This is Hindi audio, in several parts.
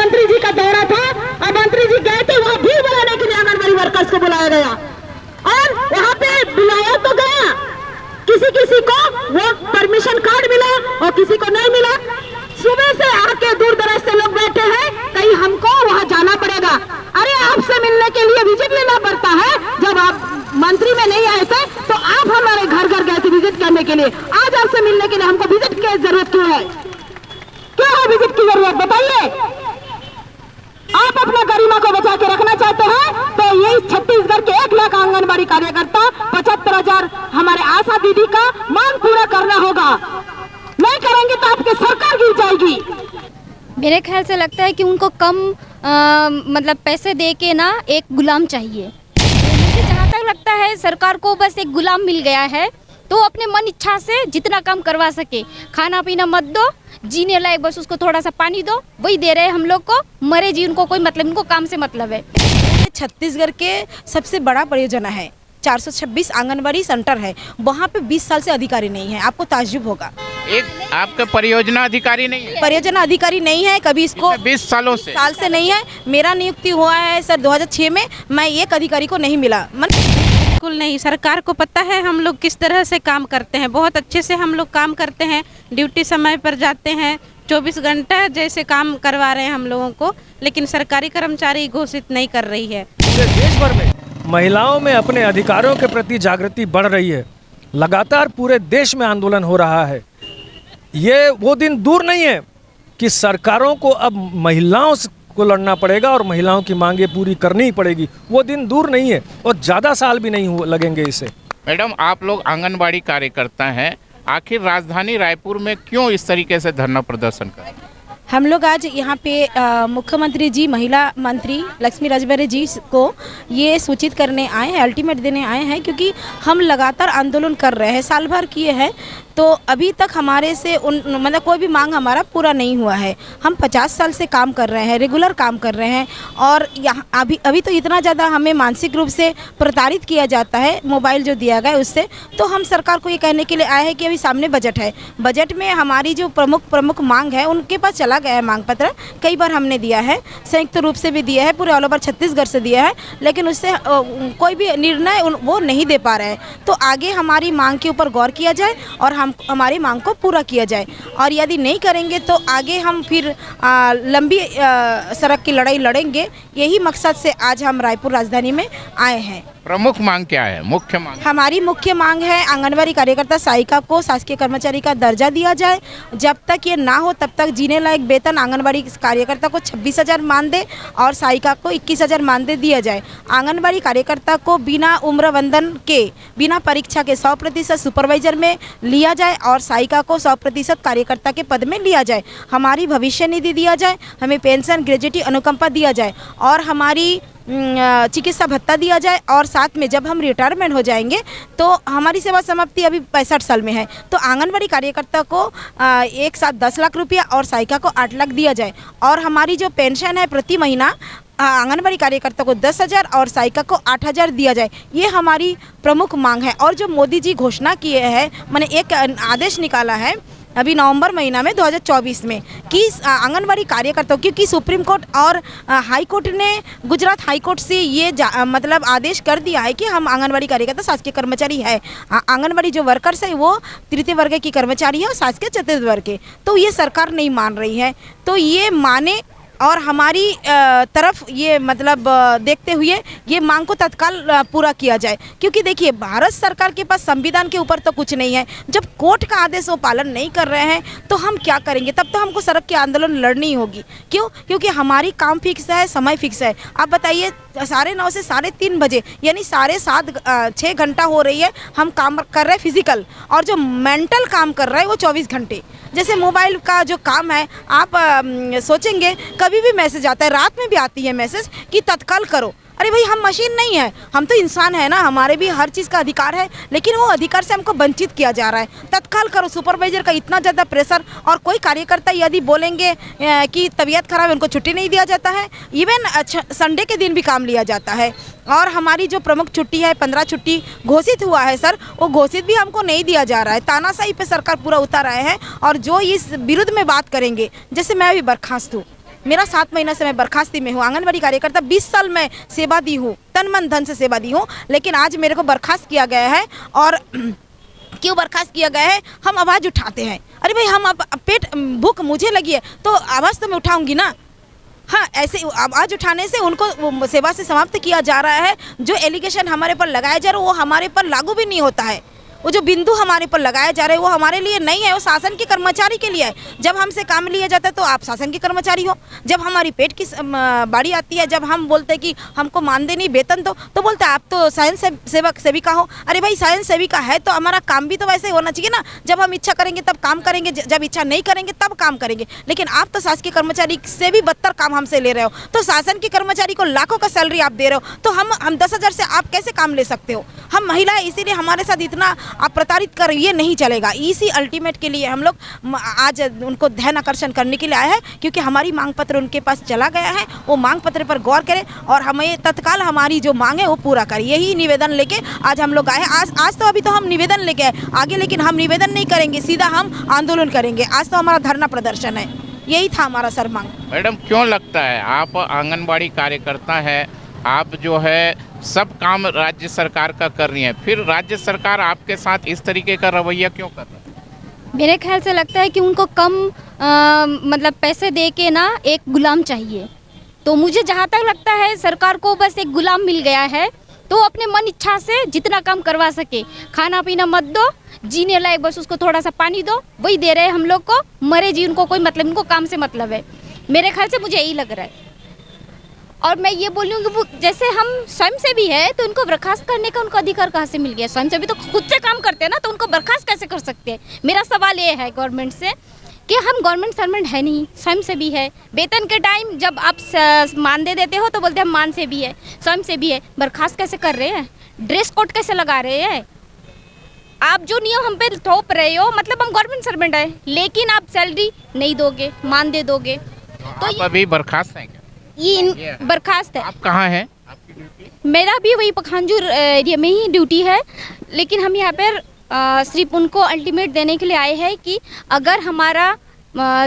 मंत्री जी का दौरा था और मंत्री जी गए थे वहाँ भीड़ बनाने के लिए आंगनबाड़ी वर्कर्स को बुलाया गया और वहाँ पे बुलाया तो गया, किसी किसी को वो परमिशन कार्ड मिला और किसी को नहीं मिला। सुबह से आके दूर दराज से लोग बैठे हैं, कहीं हमको वहाँ जाना पड़ेगा। अरे आपसे मिलने के लिए विजिट लेना पड़ता है। जब आप मंत्री में नहीं आए थे तो आप हमारे घर घर गए थे विजिट करने के लिए। आज आपसे मिलने के लिए हमको विजिट की जरूरत क्यों है? क्या है विजिट की जरूरत बताइए? आप अपना गरिमा को बचा के रखना चाहते हैं तो ये छत्तीसगढ़ के 1 लाख आंगनबाड़ी कार्यकर्ता 75,000 हमारे आशा दीदी का मांग पूरा करना होगा। नहीं करेंगे तो आपकी सरकार गिर जाएगी। मेरे ख्याल से लगता है कि उनको कम मतलब पैसे दे के ना एक गुलाम चाहिए। मुझे जहाँ तक लगता है सरकार को बस एक गुलाम मिल गया है तो अपने मन इच्छा से जितना काम करवा सके। खाना पीना मत दो, जीने लायक बस उसको थोड़ा सा पानी दो, वही दे रहे हैं हम लोग को। मरे जी उनको कोई मतलब, उनको काम से मतलब है। छत्तीसगढ़ के सबसे बड़ा परियोजना है, 426 आंगनबाड़ी सेंटर है, वहाँ पे 20 साल से अधिकारी नहीं है। आपको ताज्जुब होगा। एक आपका परियोजना अधिकारी नहीं है? परियोजना अधिकारी नहीं है, कभी इसको 20 सालों से नहीं है। मेरा नियुक्ति हुआ है सर 2006 में, मैं एक अधिकारी को नहीं मिला। बिल्कुल नहीं, सरकार को पता है हम लोग किस तरह से काम करते हैं। बहुत अच्छे से हम लोग काम करते हैं, ड्यूटी समय पर जाते हैं, 24 घंटा जैसे काम करवा रहे हैं हम लोगों को, लेकिन सरकारी कर्मचारी घोषित नहीं कर रही है। पूरे देश भर में महिलाओं में अपने अधिकारों के प्रति जागृति बढ़ रही है। लगातार पूरे देश में आंदोलन हो रहा है। ये वो दिन दूर नहीं है कि सरकारों को अब महिलाओं को लड़ना पड़ेगा और महिलाओं की मांगें पूरी करनी ही पड़ेगी। वो दिन दूर नहीं है और ज़्यादा साल भी नहीं लगेंगे इसे। मैडम, आप लोग आंगनबाड़ी कार्यकर्ता हैं, आखिर राजधानी रायपुर में क्यों इस तरीके से धरना प्रदर्शन कर? हम लोग आज यहाँ पे मुख्यमंत्री जी, महिला मंत्री लक्ष्मी राजभरे जी को ये सूचित करने आए हैं, अल्टीमेट देने आए हैं, क्योंकि हम लगातार आंदोलन कर रहे हैं, साल भर किए हैं, तो अभी तक हमारे से मतलब कोई भी मांग हमारा पूरा नहीं हुआ है। हम 50 साल से काम कर रहे हैं, रेगुलर काम कर रहे हैं और यहाँ अभी तो इतना ज़्यादा हमें मानसिक रूप से प्रताड़ित किया जाता है, मोबाइल जो दिया गया है उससे। तो हम सरकार को ये कहने के लिए आए हैं कि अभी सामने बजट है, बजट में हमारी जो प्रमुख मांग है उनके पास चला गया है मांग पत्र। कई बार हमने दिया है, संयुक्त रूप से भी दिया है, पूरे ऑल ओवर छत्तीसगढ़ से दिया है, लेकिन उससे कोई भी निर्णय वो नहीं दे पा रहे हैं। तो आगे हमारी मांग के ऊपर गौर किया जाए और हमारी मांग को पूरा किया जाए, और यदि नहीं करेंगे तो आगे हम फिर लंबी सड़क की लड़ाई लड़ेंगे। यही मकसद से आज हम रायपुर राजधानी में आए हैं। प्रमुख मांग क्या है? मुख्य मांग? हमारी मुख्य मांग है आंगनबाड़ी कार्यकर्ता सहायिका को शासकीय कर्मचारी का दर्जा दिया जाए। जब तक ये ना हो तब तक जीने लायक वेतन आंगनबाड़ी कार्यकर्ता को 26,000 मानदेय और सहायिका को 21,000 मानदेय दिया जाए। आंगनबाड़ी कार्यकर्ता को बिना उम्र बंधन के, बिना परीक्षा के 100% सुपरवाइजर में लिया जाए और सहायिका को 100% कार्यकर्ता के पद में लिया जाए। हमारी भविष्य निधि दिया जाए, हमें पेंशन, ग्रेजुटी, अनुकंपा दिया जाए और हमारी चिकित्सा भत्ता दिया जाए। और साथ में जब हम रिटायरमेंट हो जाएंगे तो हमारी सेवा समाप्ति अभी 65 साल में है, तो आंगनबाड़ी कार्यकर्ता को एक साथ 10 लाख रुपया और सहायिका को 8 लाख दिया जाए। और हमारी जो पेंशन है प्रति महीना आंगनबाड़ी कार्यकर्ता को 10,000 और सहायिका को 8,000 दिया जाए। ये हमारी प्रमुख मांग है। और जो मोदी जी घोषणा किए हैं, मैंने एक आदेश निकाला है अभी नवंबर महीना में 2024 में कि आंगनबाड़ी कार्यकर्ताओं, क्योंकि सुप्रीम कोर्ट और हाई कोर्ट ने गुजरात हाई कोर्ट से ये मतलब आदेश कर दिया है कि हम आंगनबाड़ी कार्यकर्ता शासकीय कर्मचारी है। आंगनबाड़ी जो वर्कर्स है वो तृतीय वर्ग की कर्मचारी है और शासकीय चतुर्थ वर्ग के, तो ये सरकार नहीं मान रही है। तो ये माने और हमारी तरफ ये मतलब देखते हुए ये मांग को तत्काल पूरा किया जाए, क्योंकि देखिए भारत सरकार के पास संविधान के ऊपर तो कुछ नहीं है। जब कोर्ट का आदेश वो पालन नहीं कर रहे हैं तो हम क्या करेंगे? तब तो हमको सड़क की आंदोलन लड़नी होगी। क्यों? क्योंकि हमारी काम फिक्स है, समय फिक्स है। आप बताइए 9:30 से 3:30 बजे यानी 6 घंटा हो रही है हम काम कर रहे हैं फिजिकल, और जो मेंटल काम कर रहे हैं वो 24 घंटे। जैसे मोबाइल का जो काम है, आप सोचेंगे कभी भी मैसेज आता है, रात में भी आती है मैसेज कि तत्काल करो। अरे भाई, हम मशीन नहीं है, हम तो इंसान है ना, हमारे भी हर चीज़ का अधिकार है, लेकिन वो अधिकार से हमको वंचित किया जा रहा है। तत्काल करो। सुपरवाइजर का इतना ज़्यादा प्रेशर, और कोई कार्यकर्ता यदि बोलेंगे कि तबीयत खराब है, उनको छुट्टी नहीं दिया जाता है। इवन संडे के दिन भी काम लिया जाता है। और हमारी जो प्रमुख छुट्टी है 15 छुट्टी घोषित हुआ है सर, वो घोषित भी हमको नहीं दिया जा रहा है। तानाशाही पे सरकार पूरा उतार आए हैं, और जो इस विरुद्ध में बात करेंगे, जैसे मैं अभी बर्खास्त हूँ, मेरा 7 महीना से मैं बर्खास्ती में हूँ। आंगनबाड़ी कार्यकर्ता 20 साल मैं सेवा दी हूँ, तन मन धन से सेवा दी हूँ, लेकिन आज मेरे को बर्खास्त किया गया है। और क्यों बर्खास्त किया गया है? हम आवाज़ उठाते हैं। अरे भाई, हम अब पेट भूख मुझे लगी है तो आवाज़ तो मैं उठाऊंगी ना। हाँ, ऐसे आवाज़ उठाने से उनको सेवा से समाप्त किया जा रहा है। जो एलिगेशन हमारे पर लगाया जा रहा है वो हमारे पर लागू भी नहीं होता है। वो जो बिंदु हमारे पर लगाए जा रहे हैं वो हमारे लिए नहीं है, वो शासन के कर्मचारी के लिए है। जब हमसे काम लिया जाता है तो आप शासन के कर्मचारी हो। जब हमारी पेट की बारी आती है, जब हम बोलते हैं कि हमको मानदेय नहीं, वेतन दो, तो बोलते हैं आप तो साइंस सेविका हो। अरे भाई, साइंस सेविका है तो हमारा काम भी तो वैसे होना चाहिए ना। जब हम इच्छा करेंगे तब काम करेंगे, जब इच्छा नहीं करेंगे तब काम करेंगे। लेकिन आप तो शासकीय कर्मचारी से भी बदतर काम हमसे ले रहे हो। तो शासन के कर्मचारी को लाखों का सैलरी आप दे रहे हो, तो हम 10,000 से आप कैसे काम ले सकते हो? हम महिलाएं, इसीलिए हमारे साथ इतना आप प्रताड़ित कर, ये नहीं चलेगा। इसी अल्टीमेट के लिए हम लोग आज उनको ध्यान आकर्षण करने के लिए आए हैं, क्योंकि हमारी मांग पत्र उनके पास चला गया है। वो मांग पत्र पर गौर करें और हमें तत्काल हमारी जो मांग है वो पूरा करें। यही निवेदन लेके आज हम लोग आए हैं। आज तो अभी तो हम निवेदन लेके आए, आगे लेकिन हम निवेदन नहीं करेंगे, सीधा हम आंदोलन करेंगे। आज तो हमारा धरना प्रदर्शन है, यही था हमारा सर मांग। मैडम, क्यों लगता है आप आंगनबाड़ी कार्यकर्ता है, आप जो है सब काम राज्य सरकार का कर रही हैं, फिर राज्य सरकार आपके साथ इस तरीके का रवैया क्यों कर रही है? मेरे ख्याल से लगता है कि उनको कम मतलब पैसे दे के ना एक गुलाम चाहिए। तो मुझे जहाँ तक लगता है सरकार को बस एक गुलाम मिल गया है, तो अपने मन इच्छा से जितना काम करवा सके। खाना पीना मत दो, जीने लायक बस उसको थोड़ा सा पानी दो, वही दे रहे हैं हम लोग को। मरे जी उनको कोई मतलब, उनको काम से मतलब है। मेरे ख्याल से मुझे यही लग रहा है। और मैं ये बोल रही हूँ कि वो जैसे हम स्वयं से भी है तो उनको बर्खास्त करने का उनको अधिकार कहाँ से मिल गया? स्वयं से भी तो खुद से काम करते हैं ना, तो उनको बर्खास्त कैसे कर सकते हैं? मेरा सवाल ये है गवर्नमेंट से कि हम गवर्नमेंट सर्वेंट है नहीं, स्वयं से भी है। वेतन के टाइम जब आप मानदेय देते हो तो बोलते हैं हम मान से भी है, स्वयं से भी है। बर्खास्त कैसे कर रहे हैं? ड्रेस कोड कैसे लगा रहे हैं? आप जो नियम हम पे थोप रहे हो, मतलब हम गवर्नमेंट सर्वेंट है लेकिन आप सैलरी नहीं दोगे, मानदेय दोगे। तो आप अभी बर्खास्त हैं क्या? ये बर्खास्त है। आप कहाँ हैं? आपकी ड्यूटी? मेरा भी वही पखानजूर एरिया में ही ड्यूटी है, लेकिन हम यहाँ पर सिर्फ उनको अल्टीमेट देने के लिए आए हैं कि अगर हमारा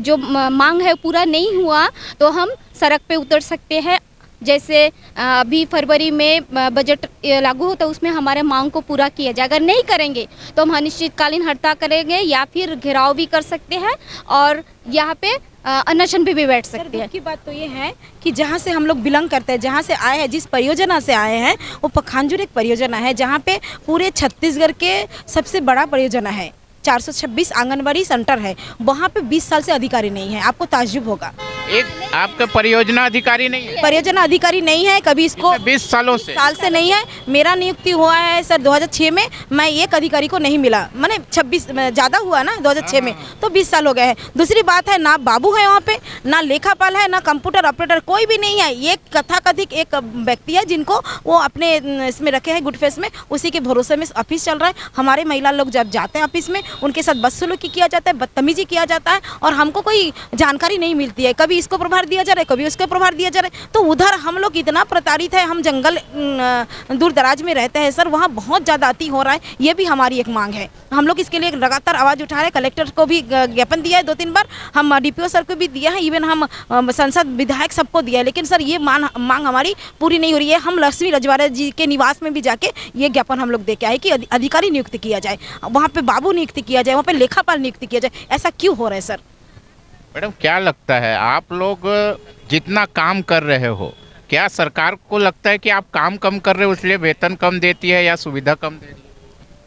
जो मांग है पूरा नहीं हुआ तो हम सड़क पे उतर सकते हैं। जैसे अभी फरवरी में बजट लागू होता है, उसमें हमारे मांग को पूरा किया जाए। अगर नहीं करेंगे तो हम अनिश्चितकालीन हड़ताल करेंगे या फिर घेराव भी कर सकते हैं और यहाँ पे अनशन पे भी बैठ सकते हैं। की बात तो ये है कि जहाँ से हम लोग बिलोंग करते हैं, जहाँ से आए हैं, जिस परियोजना से आए हैं, वो पखानजूर एक परियोजना है जहाँ पे पूरे छत्तीसगढ़ के सबसे बड़ा परियोजना है। 426 आंगनबाड़ी सेंटर है, वहाँ पे 20 साल से अधिकारी नहीं है। आपको ताज्जुब होगा। एक आपका परियोजना अधिकारी नहीं है? परियोजना अधिकारी नहीं है, कभी इसको 20 सालों से नहीं है। मेरा नियुक्ति हुआ है सर 2006 में, मैं एक अधिकारी को नहीं मिला। मैंने 26 ज़्यादा हुआ ना 2006 में, तो 20 साल हो गए हैं। दूसरी बात है, ना बाबू है वहाँ पे, ना लेखापाल है, ना कंप्यूटर ऑपरेटर, कोई भी नहीं है। ये कथाकथित एक व्यक्ति है जिनको वो अपने इसमें रखे हैं, गुड फेस में, उसी के भरोसे में ऑफिस चल रहा है। हमारे महिला लोग जब जाते हैं ऑफिस में, उनके साथ बदसलूकी किया जाता है, बदतमीजी किया जाता है और हमको कोई जानकारी नहीं मिलती है। कभी इसको प्रभार दिया जा रहा है, कभी उसको प्रभार दिया जा रहा है। तो उधर हम लोग इतना प्रताड़ित है। हम जंगल दूर दराज में रहते हैं सर, वहाँ बहुत ज़्यादा अति हो रहा है। ये भी हमारी एक मांग है। हम लोग इसके लिए लगातार आवाज़ उठा रहे हैं। कलेक्टर को भी ज्ञापन दिया है 2-3 बार, हम DPO सर को भी दिया है, इवन हम सांसद विधायक सबको दिया है। लेकिन सर ये मांग हमारी पूरी नहीं हो रही है। हम लक्ष्मी रजवाड़े जी के निवास में भी जाके ये ज्ञापन हम लोग दे के आए कि अधिकारी नियुक्त किया जाए, वहाँ पे बाबू नियुक्त किया जाए, वहाँ पे लेखापाल नियुक्त किया जाए। ऐसा क्यों हो रहा है सर? मैडम, क्या लगता है आप लोग जितना काम कर रहे हो, क्या सरकार को लगता है कि आप काम कम कर रहे हो इसलिए वेतन कम देती है या सुविधा कम दे रही है?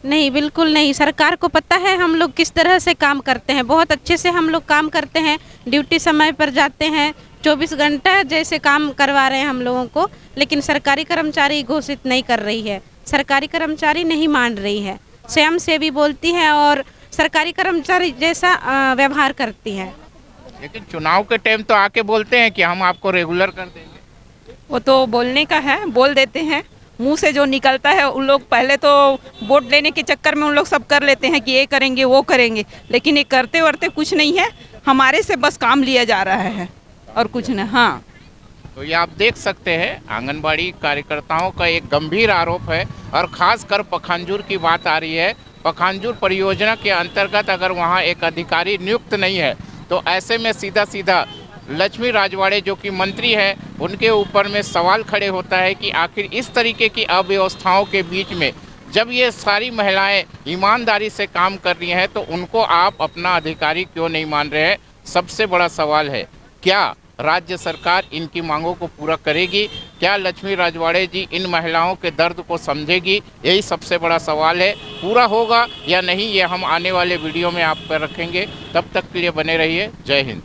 नहीं, बिल्कुल नहीं। सरकार को पता है हम लोग किस तरह से काम करते हैं। बहुत अच्छे से हम लोग काम करते हैं, ड्यूटी समय पर जाते हैं, 24 घंटा जैसे काम करवा रहे हैं हम लोगों को। लेकिन सरकारी कर्मचारी घोषित नहीं कर रही है, सरकारी कर्मचारी नहीं मान रही है, स्वयं से भी बोलती है और सरकारी कर्मचारी जैसा व्यवहार करती है। लेकिन चुनाव के टाइम तो आके बोलते हैं कि हम आपको रेगुलर कर देंगे। वो तो बोलने का है, बोल देते हैं, मुंह से जो निकलता है उन लोग पहले तो वोट लेने के चक्कर में उन लोग सब कर लेते हैं कि ये करेंगे वो करेंगे, लेकिन ये करते वर्ते कुछ नहीं है। हमारे से बस काम लिया जा रहा है और कुछ नहीं। हाँ, तो ये आप देख सकते हैं आंगनबाड़ी कार्यकर्ताओं का एक गंभीर आरोप है और खासकर पखानजूर की बात आ रही है। पखानजूर परियोजना के अंतर्गत अगर वहाँ एक अधिकारी नियुक्त नहीं है तो ऐसे में सीधा सीधा लक्ष्मी राजवाड़े जो कि मंत्री है, उनके ऊपर में सवाल खड़े होता है कि आखिर इस तरीके की अव्यवस्थाओं के बीच में जब ये सारी महिलाएं ईमानदारी से काम कर रही हैं तो उनको आप अपना अधिकारी क्यों नहीं मान रहे हैं? सबसे बड़ा सवाल है, क्या राज्य सरकार इनकी मांगों को पूरा करेगी? क्या लक्ष्मी राजवाड़े जी इन महिलाओं के दर्द को समझेगी? यही सबसे बड़ा सवाल है। पूरा होगा या नहीं, ये हम आने वाले वीडियो में आप पर रखेंगे। तब तक के लिए बने रहिए। जय हिंद।